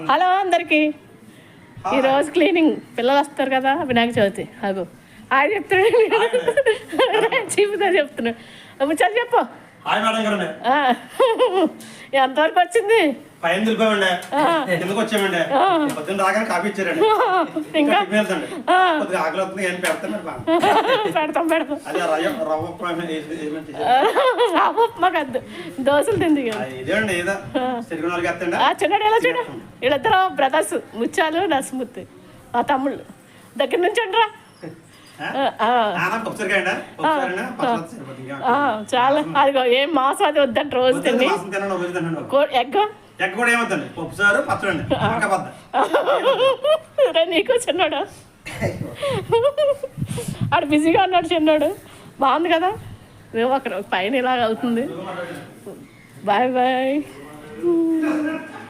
Hello అందరికి. ఈరోజు cleaning, పిల్లలు వస్తారు కదా వినాయక చవితి. అగు ఆయన చెప్తున్నాడు, చెప్తున్నాడు. ముచ్చాలు చెప్పు. ఎంతవరకు వచ్చింది? ఇంకా పెడతాం రవ్వ ఉప్మా కద్దు, దోశలు తింది. చిన్నాడు ఎలా చూడ, వీళ్ళిద్దరు బ్రదర్స్, ముత్యాలు నరసింహూర్తి మా తమ్ముళ్ళు. దగ్గర నుంచి అంటారా చాలా. అదిగో ఏం మాసం అది వద్దంట, రోజు తిని ఎగ్ నీకు చిన్నాడు ఆడు బిజీగా ఉన్నాడు. చిన్నాడు బాగుంది కదా, అక్కడ పైన ఇలాగ అవుతుంది. Bye bye.